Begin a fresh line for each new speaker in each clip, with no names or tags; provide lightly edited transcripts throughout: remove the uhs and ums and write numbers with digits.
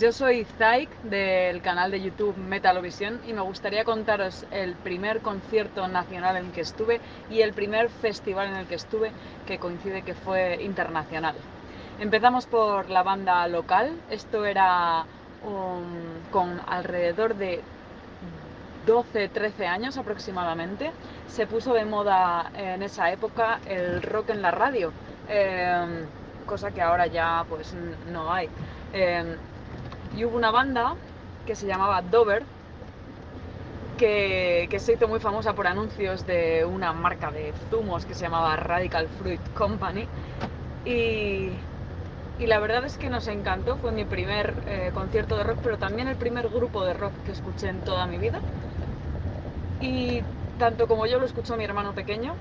Yo soy Zaik del canal de YouTube Metalovisión y me gustaría contaros el primer concierto nacional en el que estuve y el primer festival en el que estuve, que coincide que fue internacional. Empezamos por la banda local. Esto era con alrededor de 12-13 años aproximadamente. Se puso de moda en esa época el rock en la radio, cosa que ahora ya pues no hay. Y hubo una banda que se llamaba Dover, que se hizo muy famosa por anuncios de una marca de zumos que se llamaba Radical Fruit Company. Y, y la verdad es que nos encantó. Fue mi primer concierto de rock, pero también el primer grupo de rock que escuché en toda mi vida. Y tanto como yo lo escuchó mi hermano pequeño,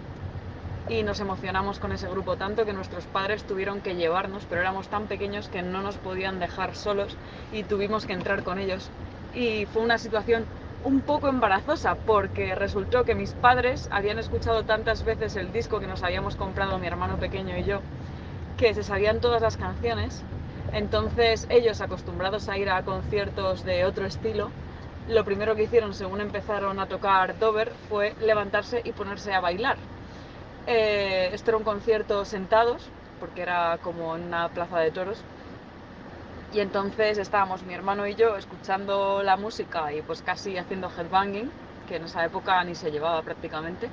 y nos emocionamos con ese grupo tanto que nuestros padres tuvieron que llevarnos, pero éramos tan pequeños que no nos podían dejar solos y tuvimos que entrar con ellos. Y fue una situación un poco embarazosa porque resultó que mis padres habían escuchado tantas veces el disco que nos habíamos comprado mi hermano pequeño y yo, que se sabían todas las canciones. Entonces ellos, acostumbrados a ir a conciertos de otro estilo, lo primero que hicieron según empezaron a tocar Dover fue levantarse y ponerse a bailar. Esto era un concierto sentados, porque era como en una plaza de toros. Y entonces estábamos mi hermano y yo escuchando la música y pues casi haciendo headbanging, que en esa época ni se llevaba prácticamente.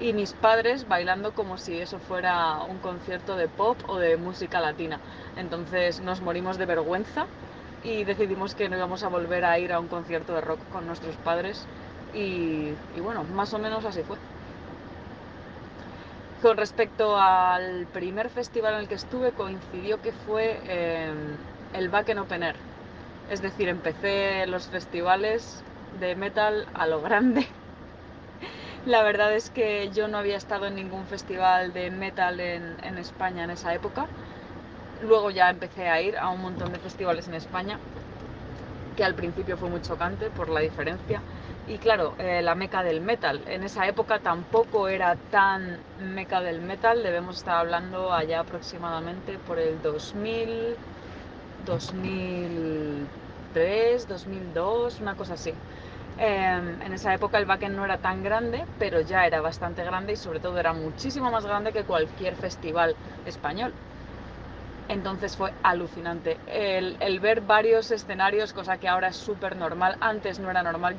Y mis padres bailando como si eso fuera un concierto de pop o de música latina. Entonces nos morimos de vergüenza y decidimos que no íbamos a volver a ir a un concierto de rock con nuestros padres. Y bueno, más o menos así fue. Con respecto al primer festival en el que estuve, coincidió que fue el Wacken Open Air. Es decir, empecé los festivales de metal a lo grande. La verdad es que yo no había estado en ningún festival de metal en España en esa época. Luego ya empecé a ir a un montón de festivales en España, que al principio fue muy chocante por la diferencia. Y claro, la meca del metal. En esa época tampoco era tan meca del metal. Debemos estar hablando allá aproximadamente por el 2000, 2003, 2002, una cosa así. En esa época el Wacken no era tan grande, pero ya era bastante grande y sobre todo era muchísimo más grande que cualquier festival español. Entonces fue alucinante el ver varios escenarios, cosa que ahora es súper normal. Antes no era normal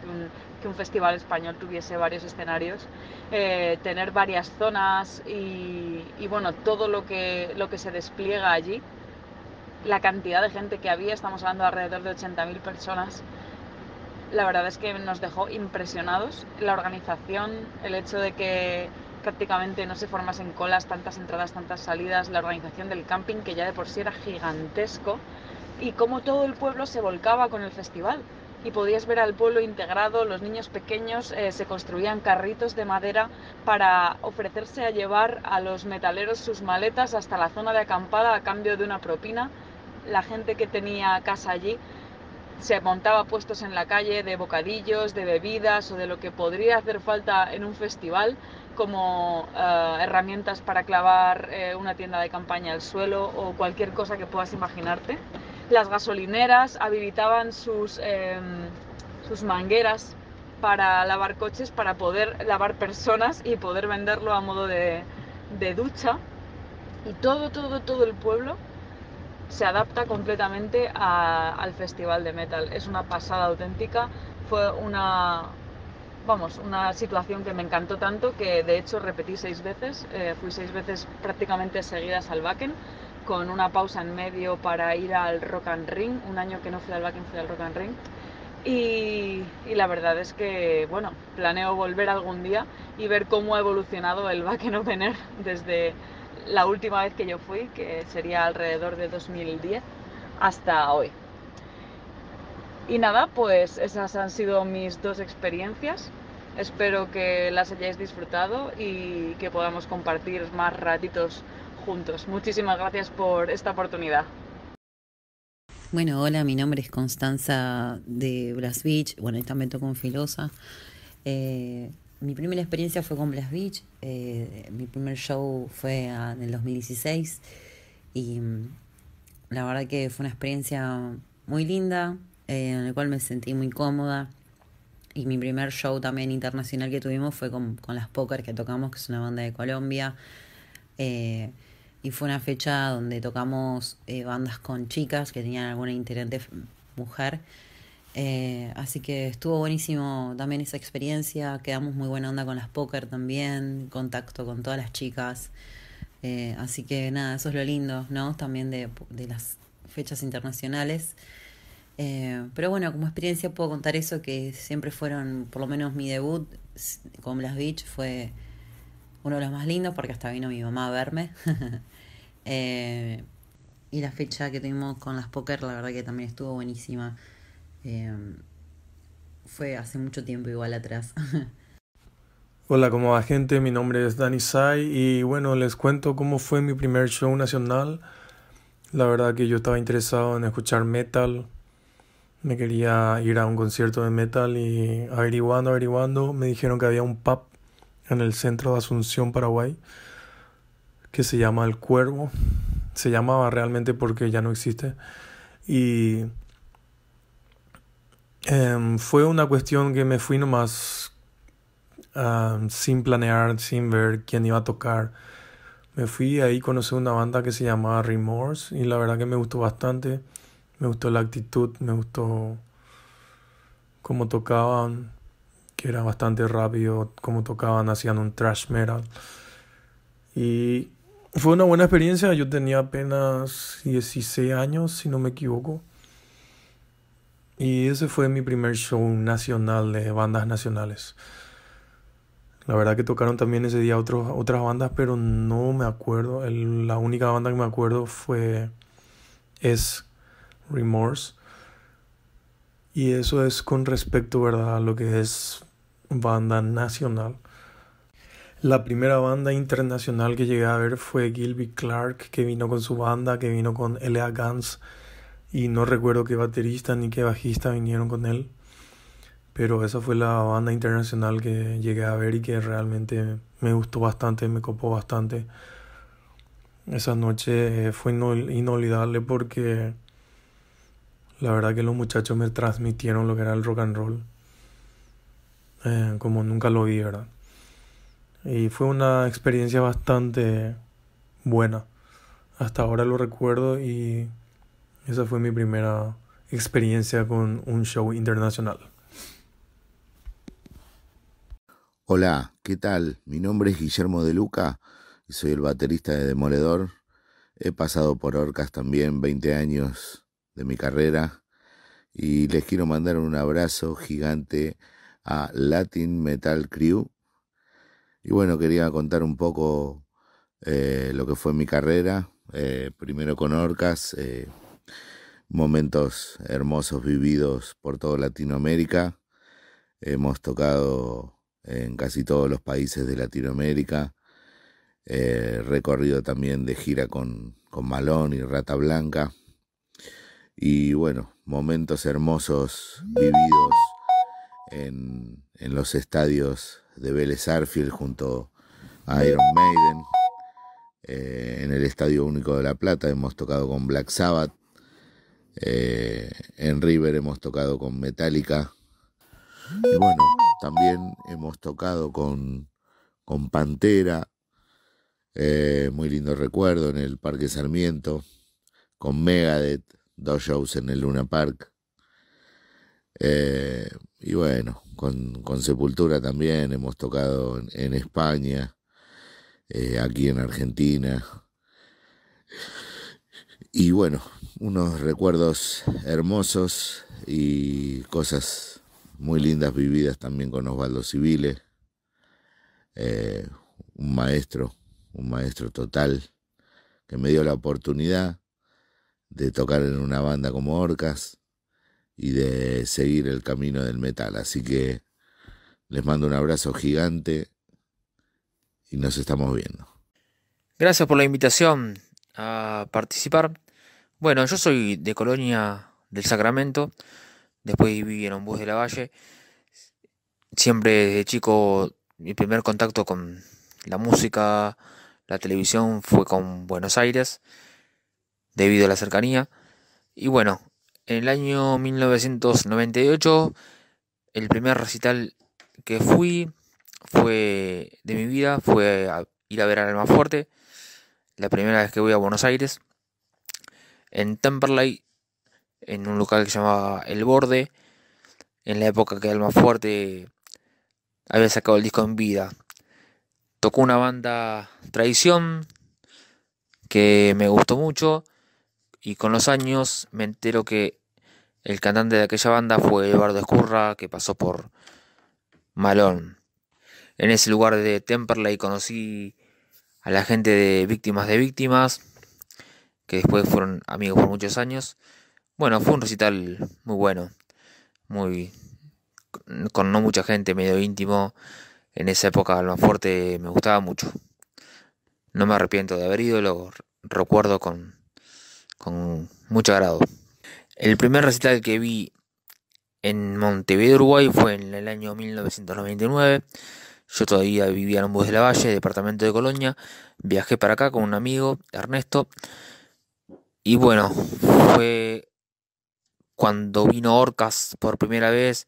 que un festival español tuviese varios escenarios, tener varias zonas y bueno, todo lo que se despliega allí, la cantidad de gente que había, estamos hablando de alrededor de 80.000 personas. La verdad es que nos dejó impresionados la organización, el hecho de que prácticamente no se formasen colas, tantas entradas, tantas salidas, la organización del camping, que ya de por sí era gigantesco, y cómo todo el pueblo se volcaba con el festival. Y podías ver al pueblo integrado, los niños pequeños se construían carritos de madera para ofrecerse a llevar a los metaleros sus maletas hasta la zona de acampada a cambio de una propina. La gente que tenía casa allí se montaba puestos en la calle de bocadillos, de bebidas o de lo que podría hacer falta en un festival, como herramientas para clavar una tienda de campaña al suelo o cualquier cosa que puedas imaginarte. Las gasolineras habilitaban sus mangueras para lavar coches, para poder lavar personas y poder venderlo a modo de ducha. Y todo el pueblo se adapta completamente al festival de metal. Es una pasada auténtica. Fue una situación que me encantó tanto que de hecho repetí 6 veces. Fui 6 veces prácticamente seguidas al Wacken, con una pausa en medio para ir al Rock and Ring. Un año que no fui al Wacken, fui al Rock and Ring. Y la verdad es que, bueno, planeo volver algún día y ver cómo ha evolucionado el Wacken Open Air desde la última vez que yo fui, que sería alrededor de 2010, hasta hoy. Y nada, pues esas han sido mis dos experiencias. Espero que las hayáis disfrutado y que podamos compartir más ratitos juntos. Muchísimas gracias por esta oportunidad.
Bueno, hola, mi nombre es Constanza de Blast Beach. Bueno, y también toco en Filosa. Mi primera experiencia fue con Blast Beach. Mi primer show fue en el 2016. Y la verdad que fue una experiencia muy linda, en el cual me sentí muy cómoda. Y mi primer show también internacional que tuvimos fue con Las Poker que tocamos, que es una banda de Colombia. Eh, y fue una fecha donde tocamos bandas con chicas que tenían alguna integrante mujer. Así que estuvo buenísimo también esa experiencia. Quedamos muy buena onda con Las Poker también, contacto con todas las chicas. Así que nada, eso es lo lindo, ¿no? También de las fechas internacionales. Pero bueno, como experiencia puedo contar eso, que siempre fueron, por lo menos mi debut con Blast Beach fue uno de los más lindos porque hasta vino mi mamá a verme. Eh, y la fecha que tuvimos con Las Poker, la verdad que también estuvo buenísima. Eh, Fue hace mucho tiempo igual atrás.
Hola, ¿cómo va gente? Mi nombre es Dani Sai y bueno, les cuento cómo fue mi primer show nacional. La verdad que yo estaba interesado en escuchar metal, me quería ir a un concierto de metal y averiguando, me dijeron que había un pub en el centro de Asunción, Paraguay, que se llama El Cuervo. Se llamaba realmente porque ya no existe. Y fue una cuestión que me fui nomás sin planear, sin ver quién iba a tocar. Me fui ahí, conocí una banda que se llamaba Remorse y la verdad que me gustó bastante. Me gustó la actitud, me gustó cómo tocaban, que era bastante rápido, cómo tocaban, hacían un thrash metal. Y fue una buena experiencia, yo tenía apenas 16 años, si no me equivoco. Y ese fue mi primer show nacional de bandas nacionales. La verdad que tocaron también ese día otras bandas, pero no me acuerdo. La única banda que me acuerdo es Remorse. Y eso es con respecto, ¿verdad?, a lo que es banda nacional. La primera banda internacional que llegué a ver fue Gilby Clarke, que vino con su banda, que vino con L.A. Guns. Y no recuerdo qué baterista ni qué bajista vinieron con él. Pero esa fue la banda internacional que llegué a ver y que realmente me gustó bastante, me copó bastante. Esa noche fue inolvidable porque la verdad que los muchachos me transmitieron lo que era el rock and roll, como nunca lo vi, ¿verdad? Y fue una experiencia bastante buena. Hasta ahora lo recuerdo y esa fue mi primera experiencia con un show internacional.
Hola, ¿qué tal? Mi nombre es Guillermo de Luca y soy el baterista de Demoledor. He pasado por Orcas también 20 años de mi carrera y les quiero mandar un abrazo gigante a Latin Metal Crew. Y bueno, quería contar un poco lo que fue mi carrera, primero con Orcas, momentos hermosos vividos por toda Latinoamérica. Hemos tocado en casi todos los países de Latinoamérica, recorrido también de gira con Malón y Rata Blanca. Y bueno, momentos hermosos vividos en los estadios de Vélez Sarsfield junto a Iron Maiden. En el Estadio Único de La Plata hemos tocado con Black Sabbath. En River hemos tocado con Metallica. Y bueno, también hemos tocado con Pantera. Muy lindo recuerdo en el Parque Sarmiento. Con Megadeth, 2 shows en el Luna Park. Y bueno, con Sepultura también hemos tocado en España, aquí en Argentina. Y bueno, unos recuerdos hermosos y cosas muy lindas vividas también con Osvaldo Civile, un maestro total que me dio la oportunidad de tocar en una banda como Orcas y de seguir el camino del metal. Así que les mando un abrazo gigante y nos estamos viendo.
Gracias por la invitación a participar. Bueno, yo soy de Colonia del Sacramento, después viví en Ombús de la Valle. Siempre desde chico mi primer contacto con la música, la televisión fue con Buenos Aires, debido a la cercanía. Y bueno, En el año 1998, el primer recital que fui de mi vida fue a ir a ver a Almafuerte, la primera vez que voy a Buenos Aires, en Temperley, en un local que se llamaba El Borde, en la época que Almafuerte había sacado el disco En Vida. Tocó una banda Tradición que me gustó mucho, y con los años me entero que el cantante de aquella banda fue Eduardo Escurra, que pasó por Malón. En ese lugar de Temperley conocí a la gente de Víctimas, que después fueron amigos por muchos años. Bueno, fue un recital muy bueno, muy con no mucha gente, medio íntimo. En esa época Almafuerte me gustaba mucho. No me arrepiento de haber ido, lo recuerdo con mucho agrado. El primer recital que vi en Montevideo, Uruguay, fue en el año 1999. Yo todavía vivía en Ombús de la Valle, departamento de Colonia. Viajé para acá con un amigo, Ernesto. Y bueno, fue cuando vino Orcas por primera vez.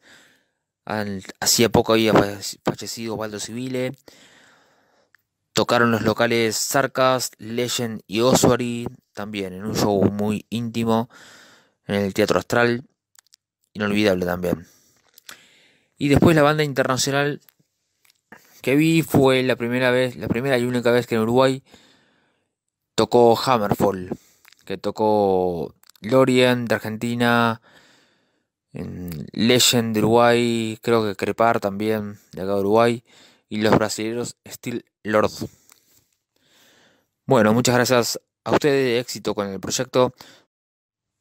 Hacía poco había fallecido Osvaldo Civile. Tocaron los locales Sarcas, Legend y Ossuary también, en un show muy íntimo en el Teatro Astral. Inolvidable también. Y después la banda internacional que vi fue la primera y única vez que en Uruguay tocó Hammerfall, que tocó Lorien de Argentina, en Legend de Uruguay, creo que Crepar también de acá de Uruguay, y los brasileños Steel Lord. Bueno, muchas gracias a ustedes, éxito con el proyecto.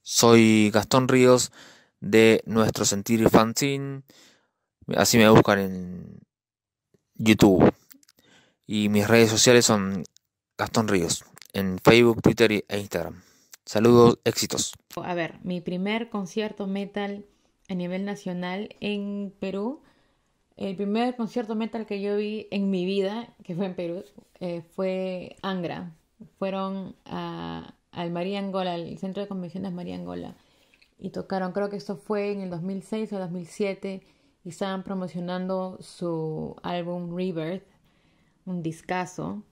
Soy Gastón Ríos de Nuestro Sentir Fanzine, así me buscan en YouTube, y mis redes sociales son Gastón Ríos en Facebook, Twitter e Instagram. Saludos, éxitos.
A ver, mi primer concierto metal a nivel nacional en Perú, el primer concierto metal que yo vi en mi vida, que fue en Perú, fue Angra. Fueron al María Angola, al Centro de Convenciones María Angola, y tocaron, creo que esto fue en el 2006 o 2007, y estaban promocionando su álbum Rebirth, un discazo.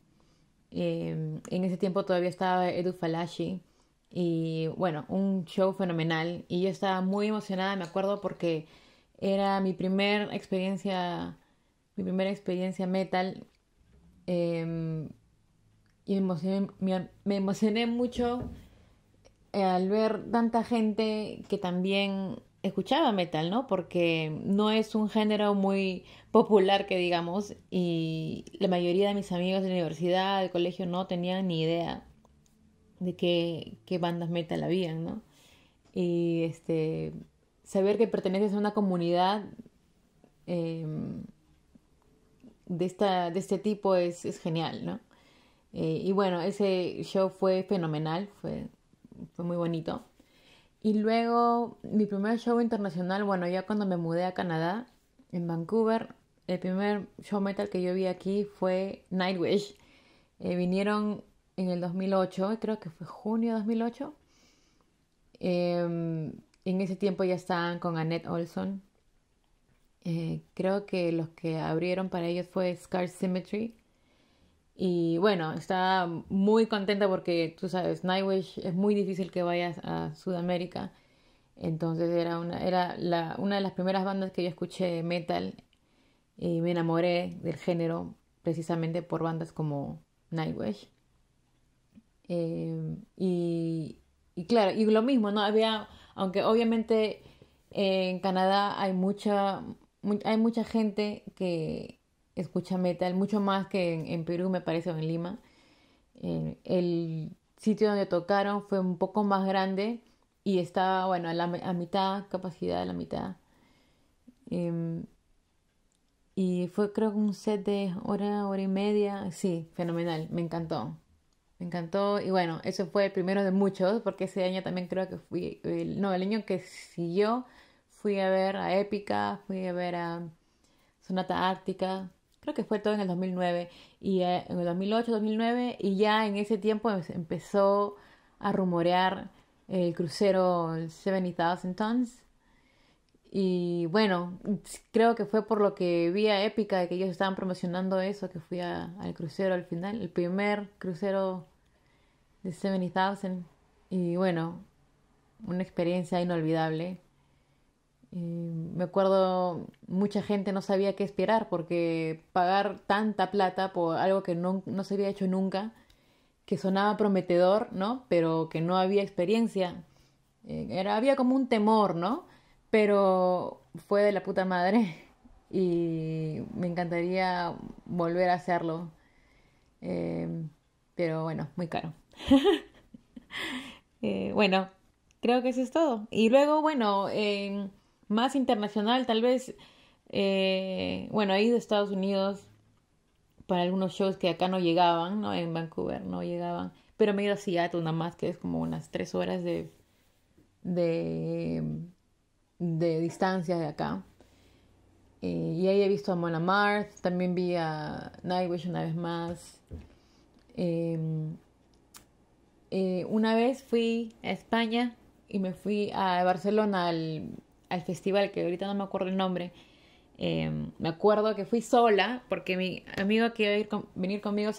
En ese tiempo todavía estaba Edu Falashi, y bueno, un show fenomenal, y yo estaba muy emocionada, me acuerdo, porque era mi primera experiencia metal, y me emocioné mucho al ver tanta gente que también escuchaba metal, ¿no? Porque no es un género muy popular, que digamos, y la mayoría de mis amigos de la universidad, del colegio, no tenían ni idea de qué bandas metal habían, ¿no? Y saber que perteneces a una comunidad eh, de este tipo es genial, ¿no? Y bueno, ese show fue fenomenal, fue muy bonito. Y luego, mi primer show internacional, bueno, ya cuando me mudé a Canadá, en Vancouver, el primer show metal que yo vi aquí fue Nightwish. Vinieron en el 2008, creo que fue junio de 2008. En ese tiempo ya estaban con Annette Olson. Creo que los que abrieron para ellos fue Scar Symmetry. Y bueno, estaba muy contenta porque, tú sabes, Nightwish es muy difícil que vayas a Sudamérica. Entonces era una de las primeras bandas que yo escuché metal, y me enamoré del género precisamente por bandas como Nightwish. Y claro, y lo mismo, ¿no? Aunque obviamente en Canadá hay mucha gente que escucha metal, mucho más que en Perú, me parece, o en Lima. El sitio donde tocaron fue un poco más grande y estaba, bueno, a mitad capacidad, a la mitad. Em, y fue, creo que un set de hora y media. Sí, fenomenal, me encantó. Me encantó, y bueno, eso fue el primero de muchos, porque ese año también creo que el año que siguió fui a ver a Épica, fui a ver a Sonata Ártica, creo que fue todo en el 2009, y en el 2008, 2009, y ya en ese tiempo empezó a rumorear el crucero el 70,000 Tons. Y bueno, creo que fue por lo que vi a Épica, de que ellos estaban promocionando eso, que fui al crucero al final, el primer crucero de 70,000. Y bueno, una experiencia inolvidable. Me acuerdo, mucha gente no sabía qué esperar porque pagar tanta plata por algo que no se había hecho nunca, que sonaba prometedor, ¿no? Pero que no había experiencia. Había como un temor, ¿no? Pero fue de la puta madre y me encantaría volver a hacerlo. Eh, pero bueno, muy caro. Bueno, creo que eso es todo. Y luego, bueno, más internacional, tal vez, bueno, he ido a Estados Unidos para algunos shows que acá no llegaban, ¿no? En Vancouver no llegaban. Pero me he ido a Seattle nada más, que es como unas 3 horas de, de distancia de acá. Y ahí he visto a Mon Laferte, también vi a Nightwish una vez más. Eh, una vez fui a España y me fui a Barcelona al festival, que ahorita no me acuerdo el nombre. Me acuerdo que fui sola porque mi amigo que iba a venir conmigo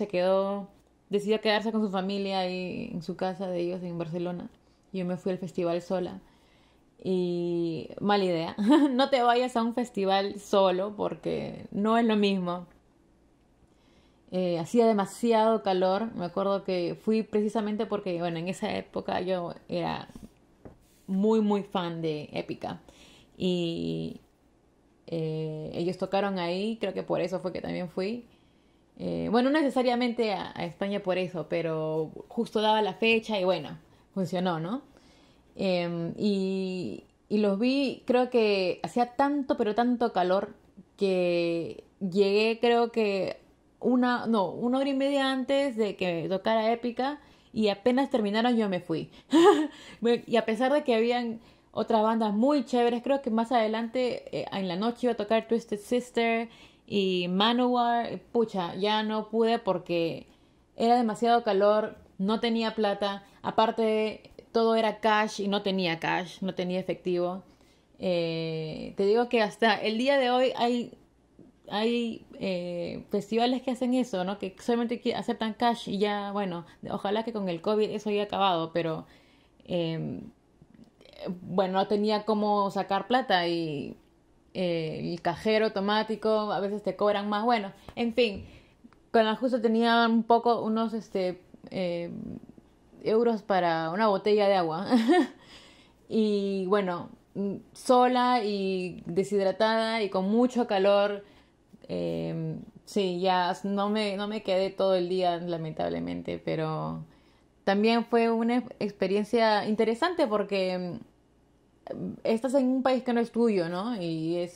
decidió quedarse con su familia ahí en su casa de ellos en Barcelona. Y yo me fui al festival sola. Y mala idea. No te vayas a un festival solo porque no es lo mismo. Hacía demasiado calor. Me acuerdo que fui precisamente porque, bueno, en esa época yo era muy, muy fan de Épica. Y ellos tocaron ahí, creo que por eso fue que también fui. Bueno, no necesariamente a España por eso, pero justo daba la fecha y bueno, funcionó, ¿no? Y los vi, creo que hacía tanto, pero tanto calor que llegué, creo que no, 1 hora y media antes de que tocara Épica y apenas terminaron yo me fui. Y a pesar de que habían otras bandas muy chéveres, creo que más adelante en la noche iba a tocar Twisted Sister y Manowar, pucha, ya no pude porque era demasiado calor, no tenía plata, aparte todo era cash y no tenía cash, no tenía efectivo. Te digo que hasta el día de hoy hay festivales que hacen eso, ¿no? Que solamente aceptan cash y ya, bueno, ojalá que con el COVID eso haya acabado, pero eh, bueno, no tenía cómo sacar plata y el cajero automático a veces te cobran más. Bueno, en fin, con la justa tenía unos eh, euros para una botella de agua. Y bueno, sola y deshidratada y con mucho calor. Sí, ya no me quedé todo el día, lamentablemente, pero también fue una experiencia interesante porque estás en un país que no es tuyo, ¿no? Y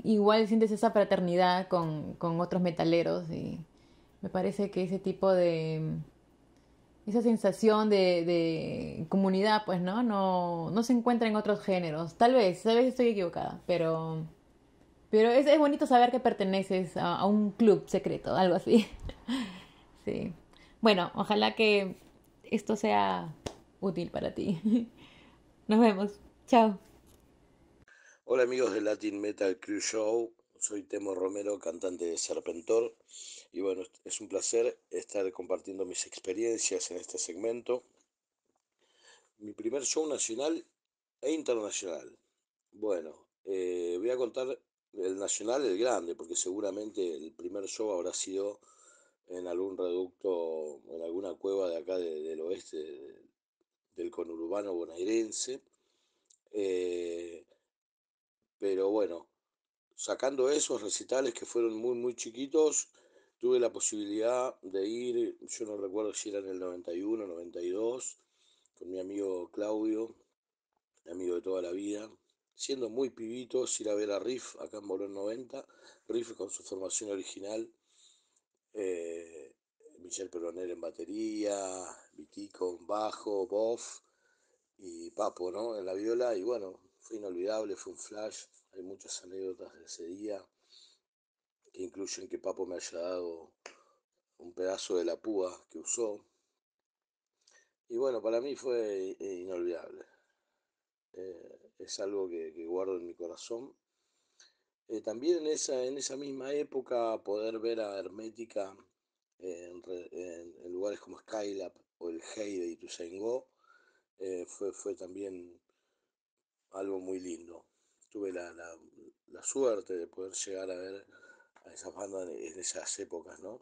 igual sientes esa fraternidad con otros metaleros y me parece que esa sensación de comunidad, pues, ¿no? No se encuentra en otros géneros. Tal vez estoy equivocada, pero es bonito saber que perteneces a un club secreto, algo así. Sí. Bueno, ojalá que esto sea útil para ti. Nos vemos. Chao.
Hola amigos de Latin Metal Crew Show, soy Temo Romero, cantante de Serpentor, y bueno, es un placer estar compartiendo mis experiencias en este segmento. Mi primer show nacional e internacional. Bueno, voy a contar el nacional, el grande, porque seguramente el primer show habrá sido en algún reducto, en alguna cueva de acá del oeste, del conurbano bonaerense. Eh, pero bueno, sacando esos recitales que fueron muy, muy chiquitos, tuve la posibilidad de ir, yo no recuerdo si era en el 91, 92, con mi amigo Claudio, mi amigo de toda la vida, siendo muy pibitos, ir a ver a Riff acá en Bolón 90, Riff con su formación original, eh, Michel Peroner en batería, Vitico en bajo, Boff y Papo, ¿no? En la viola, y bueno, fue inolvidable, fue un flash, hay muchas anécdotas de ese día que incluyen que Papo me haya dado un pedazo de la púa que usó. Y bueno, para mí fue inolvidable. Es algo que guardo en mi corazón. También en esa misma época poder ver a Hermética en lugares como Skylab o el Hey de Ituzaingó fue también algo muy lindo. Tuve la suerte de poder llegar a ver a esas bandas en esas épocas, ¿no?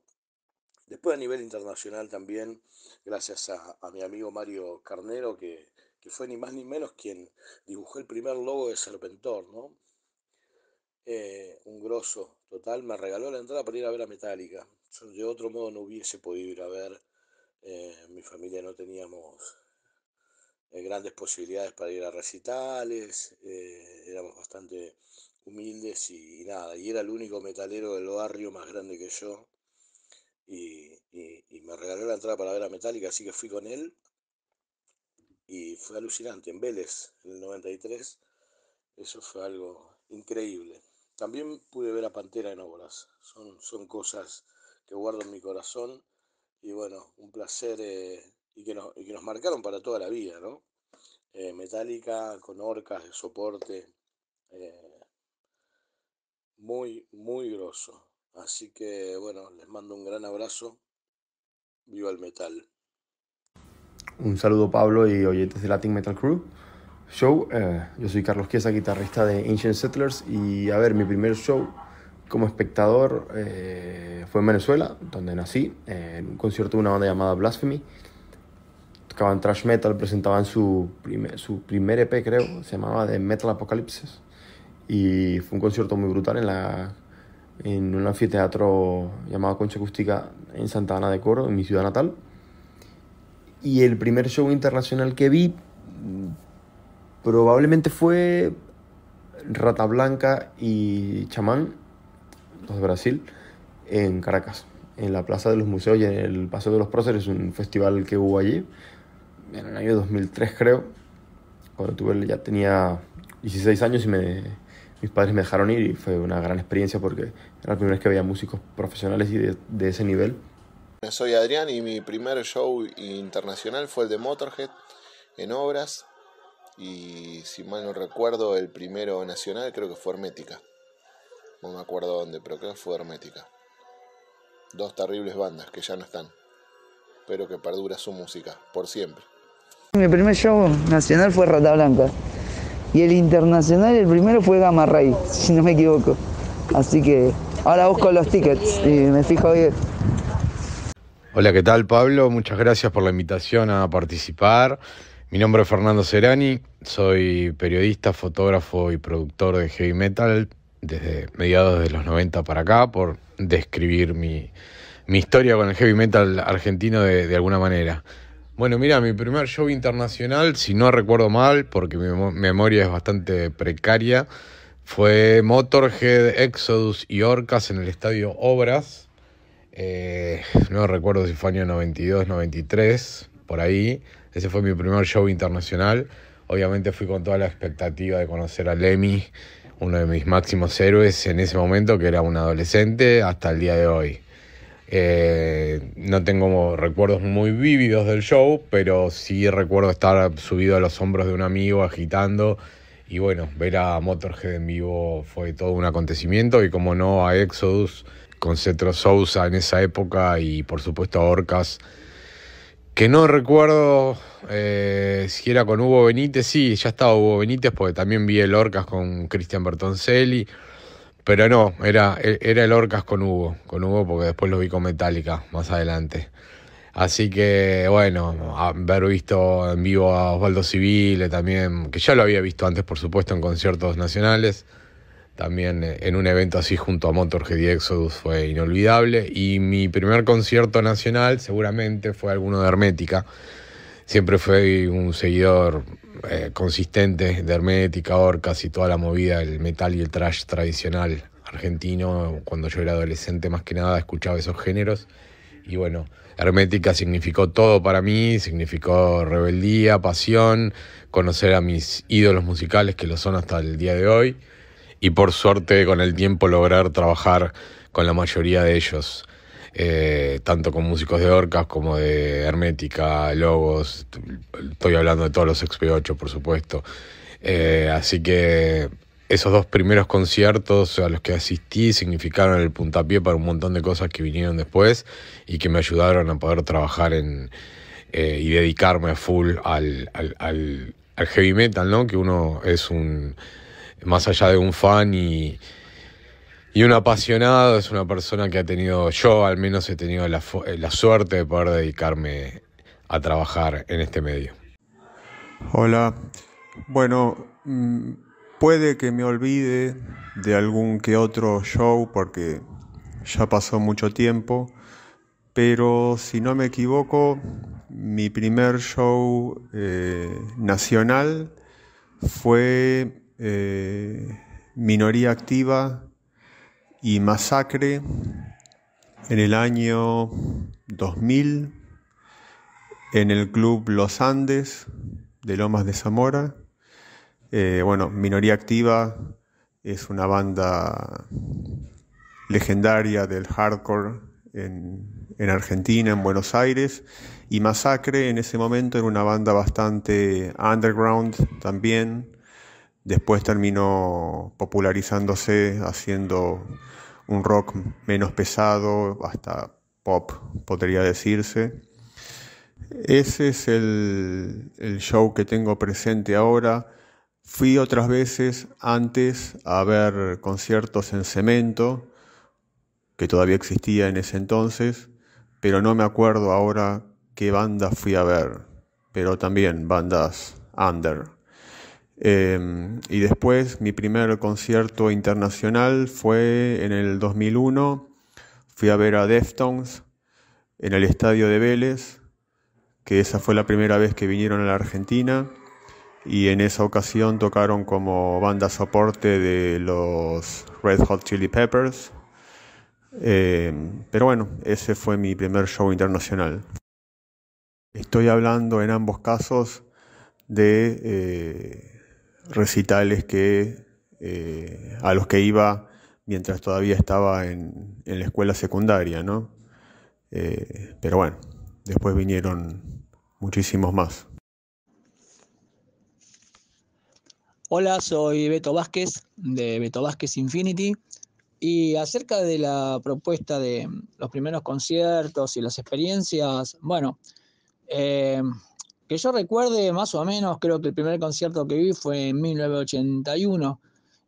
Después a nivel internacional también, gracias a mi amigo Mario Carnero, que fue ni más ni menos quien dibujó el primer logo de Serpentor, ¿no? Un grosso total, me regaló la entrada para ir a ver a Metallica. Yo de otro modo no hubiese podido ir a ver. Mi familia no teníamos grandes posibilidades para ir a recitales, éramos bastante humildes y nada, y era el único metalero del barrio más grande que yo. Y me regaló la entrada para ver a Metallica, así que fui con él y fue alucinante. En Vélez, en el 93, eso fue algo increíble. También pude ver a Pantera en obras. Son cosas que guardo en mi corazón y bueno, un placer y que nos marcaron para toda la vida, ¿no? Metallica con orcas de soporte, eh, muy grosso. Así que bueno, les mando un gran abrazo. Viva el metal.
Un saludo Pablo y oyentes de Latin Metal Crew Show. Yo soy Carlos Chiesa, guitarrista de Ancient Settlers, y a ver, mi primer show como espectador fue en Venezuela, donde nací, en un concierto de una banda llamada Blasphemy. Tocaban thrash metal, presentaban su primer EP, creo, se llamaba The Metal Apocalypse, y fue un concierto muy brutal en un anfiteatro llamado Concha Acústica en Santa Ana de Coro, en mi ciudad natal. Y el primer show internacional que vi probablemente fue Rata Blanca y Chamán, los de Brasil, en Caracas, en la Plaza de los Museos y en el Paseo de los Próceres, un festival que hubo allí, en el año 2003 creo, cuando ya tenía 16 años y mis padres me dejaron ir, y fue una gran experiencia porque era la primera vez que veía músicos profesionales y de ese nivel.
Soy Adrián y mi primer show internacional fue el de Motorhead en Obras, y si mal no recuerdo el primero nacional creo que fue Hermética, no me acuerdo dónde, pero creo que fue Hermética. Dos terribles bandas que ya no están, pero que perdura su música por siempre.
Mi primer show nacional fue Rata Blanca y el internacional, el primero fue Gamma Ray, si no me equivoco, así que ahora busco los tickets y me fijo bien.
Hola, ¿qué tal, Pablo? Muchas gracias por la invitación a participar. Mi nombre es Fernando Serani, soy periodista, fotógrafo y productor de heavy metal desde mediados de los 90 para acá, por describir mi historia con el heavy metal argentino de alguna manera. Bueno, mira, mi primer show internacional, si no recuerdo mal, porque mi memoria es bastante precaria, fue Motorhead, Exodus y Orcas en el Estadio Obras. No recuerdo si fue año 92, 93, por ahí. Ese fue mi primer show internacional. Obviamente fui con toda la expectativa de conocer a Lemmy, uno de mis máximos héroes en ese momento, que era un adolescente, hasta el día de hoy. No tengo recuerdos muy vívidos del show, pero sí recuerdo estar subido a los hombros de un amigo agitando, y bueno, ver a Motorhead en vivo fue todo un acontecimiento, y como no a Exodus con Cetro Sousa en esa época, y por supuesto a Orcas, que no recuerdo si era con Hugo Benítez. Sí, ya estaba Hugo Benítez, porque también vi el Orcas con Cristian Bertoncelli, pero no, era el Orcas con Hugo, porque después lo vi con Metallica más adelante. Así que bueno, haber visto en vivo a Osvaldo Civile también, que ya lo había visto antes por supuesto en conciertos nacionales, también en un evento así junto a Motorhead y Exodus, fue inolvidable. Y mi primer concierto nacional seguramente fue alguno de Hermética. Siempre fui un seguidor consistente de Hermética, Orcas y toda la movida, el metal y el thrash tradicional argentino. Cuando yo era adolescente, más que nada, escuchaba esos géneros. Y bueno, Hermética significó todo para mí, significó rebeldía, pasión, conocer a mis ídolos musicales, que lo son hasta el día de hoy, y por suerte con el tiempo lograr trabajar con la mayoría de ellos. tanto con músicos de Orcas como de Hermética, Logos, estoy hablando de todos los XP8, por supuesto. Así que esos dos primeros conciertos a los que asistí significaron el puntapié para un montón de cosas que vinieron después y que me ayudaron a poder trabajar y dedicarme a full al heavy metal, ¿no? Que uno es más allá de un fan y un apasionado, es una persona que yo al menos he tenido la suerte de poder dedicarme a trabajar en este medio.
Hola, bueno, puede que me olvide de algún que otro show porque ya pasó mucho tiempo, pero si no me equivoco, mi primer show nacional fue Minoría Activa y Masacre en el año 2000 en el Club Los Andes de Lomas de Zamora. Minoría Activa es una banda legendaria del hardcore en Argentina, en Buenos Aires, y Masacre en ese momento era una banda bastante underground también. Después terminó popularizándose haciendo un rock menos pesado, hasta pop podría decirse. Ese es el show que tengo presente ahora. Fui otras veces antes a ver conciertos en Cemento, que todavía existía en ese entonces, pero no me acuerdo ahora qué banda fui a ver, pero también bandas under. Y después mi primer concierto internacional fue en el 2001, fui a ver a Deftones en el estadio de Vélez, que esa fue la primera vez que vinieron a la Argentina, y en esa ocasión tocaron como banda soporte de los Red Hot Chili Peppers. Pero bueno, ese fue mi primer show internacional. Estoy hablando en ambos casos de recitales a los que iba mientras todavía estaba en la escuela secundaria, ¿no? Pero bueno, después vinieron muchísimos más.
Hola, soy Beto Vázquez de Beto Vázquez Infinity, y acerca de la propuesta de los primeros conciertos y las experiencias, que yo recuerde más o menos, creo que el primer concierto que vi fue en 1981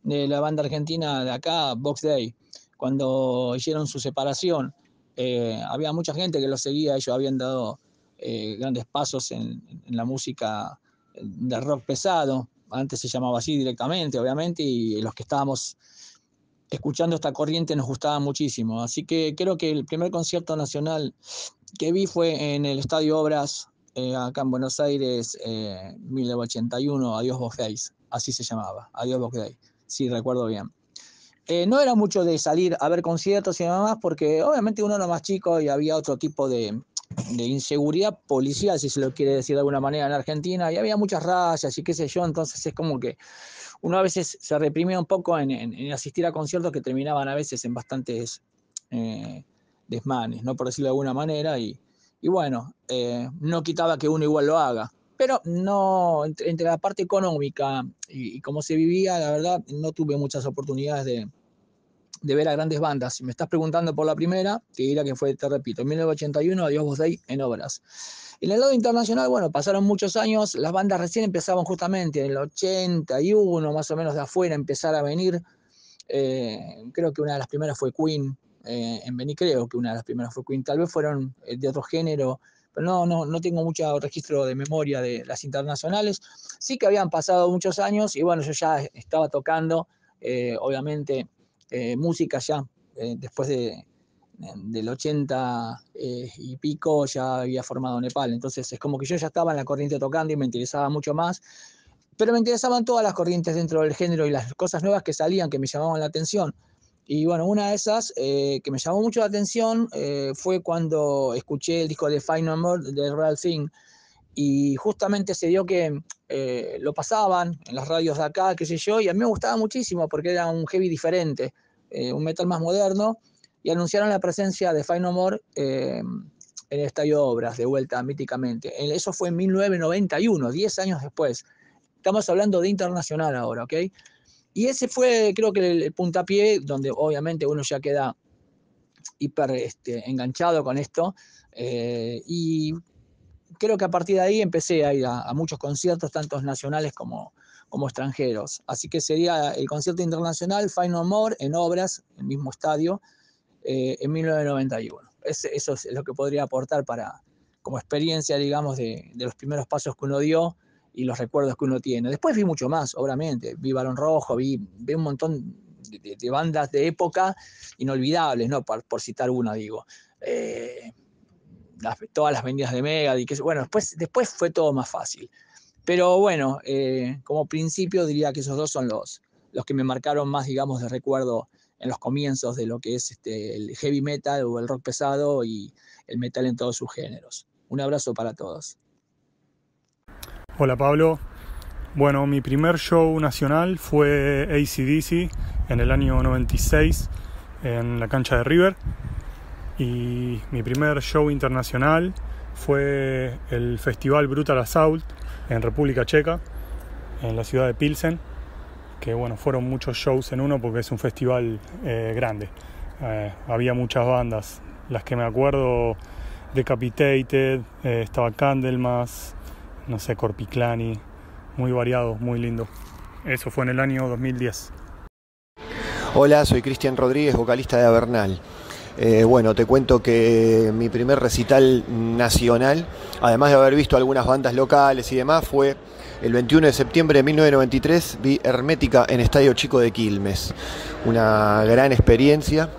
de la banda argentina de acá, Box Day, cuando hicieron su separación. Había mucha gente que los seguía, ellos habían dado grandes pasos en la música de rock pesado, antes se llamaba así directamente, obviamente, y los que estábamos escuchando esta corriente nos gustaba muchísimo. Así que creo que el primer concierto nacional que vi fue en el Estadio Obras, acá en Buenos Aires, 1981, Adiós Box Days, así se llamaba, Adiós Box Day, sí, recuerdo bien. No era mucho de salir a ver conciertos y nada más, porque obviamente uno era más chico y había otro tipo de inseguridad policial, si se lo quiere decir de alguna manera, en Argentina, y había muchas rayas y qué sé yo, entonces es como que uno a veces se reprimía un poco en asistir a conciertos que terminaban a veces en bastantes desmanes, ¿no? Por decirlo de alguna manera, y bueno, no quitaba que uno igual lo haga, pero no, entre la parte económica y cómo se vivía, la verdad, no tuve muchas oportunidades de ver a grandes bandas. Si me estás preguntando por la primera, te diría que fue, te repito, en 1981, Adiós Box Day en Obras. En el lado internacional, bueno, pasaron muchos años, las bandas recién empezaban justamente en el 81, más o menos de afuera, empezar a venir. Creo que una de las primeras fue Queen, tal vez fueron de otro género, pero no tengo mucho registro de memoria de las internacionales. Sí que habían pasado muchos años y bueno, yo ya estaba tocando, obviamente, música ya, después del 80 y pico ya había formado Nepal, entonces es como que yo ya estaba en la corriente tocando y me interesaba mucho más, pero me interesaban todas las corrientes dentro del género y las cosas nuevas que salían que me llamaban la atención. Y bueno, una de esas que me llamó mucho la atención fue cuando escuché el disco de Fight No More de Real Thing, y justamente se dio que lo pasaban en las radios de acá, qué sé yo, y a mí me gustaba muchísimo porque era un heavy diferente, un metal más moderno, y anunciaron la presencia de Faith No More en el Estadio Obras, de vuelta míticamente. Eso fue en 1991, 10 años después. Estamos hablando de internacional ahora, ¿ok? Y ese fue, creo que el puntapié, donde obviamente uno ya queda hiper enganchado con esto. Y creo que a partir de ahí empecé a ir a muchos conciertos, tanto nacionales como extranjeros. Así que sería el concierto internacional Faith No More en Obras, el mismo estadio, en 1991. Eso es lo que podría aportar como experiencia, digamos, de los primeros pasos que uno dio y los recuerdos que uno tiene. Después vi mucho más, obviamente. Vi Barón Rojo, vi un montón de bandas de época inolvidables, ¿no? Por citar una, digo. Todas las venidas de Megadeth, que bueno, después fue todo más fácil. Pero bueno, como principio diría que esos dos son los que me marcaron más, digamos, de recuerdo en los comienzos de lo que es el heavy metal o el rock pesado y el metal en todos sus géneros. Un abrazo para todos.
Hola Pablo. Bueno, mi primer show nacional fue AC/DC en el año 96 en la cancha de River. Y mi primer show internacional fue el Festival Brutal Assault en República Checa, en la ciudad de Pilsen, que bueno, fueron muchos shows en uno porque es un festival grande. Había muchas bandas, las que me acuerdo, Decapitated, estaba Candlemas, no sé, Corpiclani, muy variado, muy lindo. Eso fue en el año 2010.
Hola, soy Cristian Rodríguez, vocalista de Avernal. Bueno, te cuento que mi primer recital nacional, además de haber visto algunas bandas locales y demás, fue el 21 de septiembre de 1993, vi Hermética en Estadio Chico de Quilmes. Una gran experiencia.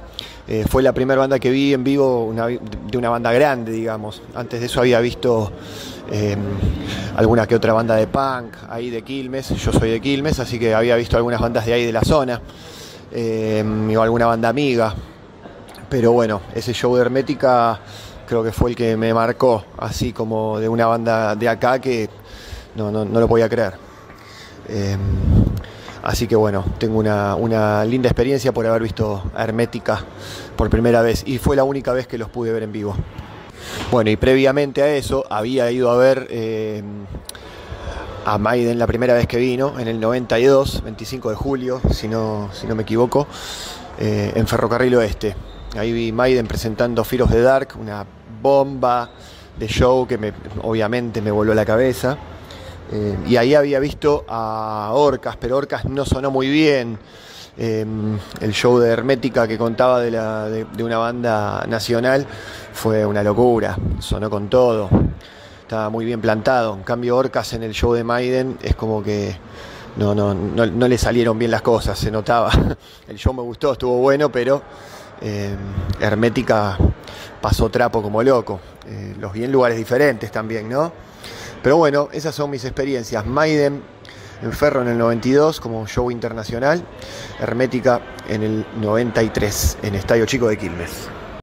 Fue la primera banda que vi en vivo de una banda grande, digamos. Antes de eso había visto alguna que otra banda de punk ahí de Quilmes. Yo soy de Quilmes, así que había visto algunas bandas de ahí de la zona, o alguna banda amiga. Pero bueno, ese show de Hermética creo que fue el que me marcó, así como de una banda de acá que no lo podía creer. Así que bueno, tengo una linda experiencia por haber visto a Hermética por primera vez, y fue la única vez que los pude ver en vivo. Bueno, y previamente a eso había ido a ver a Maiden la primera vez que vino, en el 92, 25 de julio, si no me equivoco, en Ferrocarril Oeste. Ahí vi Maiden presentando Fear of the Dark, una bomba de show que obviamente me voló la cabeza. Y ahí había visto a Orcas, pero Orcas no sonó muy bien. El show de Hermética que contaba de una banda nacional fue una locura, sonó con todo, estaba muy bien plantado. En cambio Orcas en el show de Maiden es como que no le salieron bien las cosas, se notaba. El show me gustó, estuvo bueno, pero Hermética pasó trapo como loco. Los vi en lugares diferentes también, ¿no? Pero bueno, esas son mis experiencias. Maiden en Ferro en el 92 como show internacional, Hermética en el 93 en Estadio Chico de Quilmes.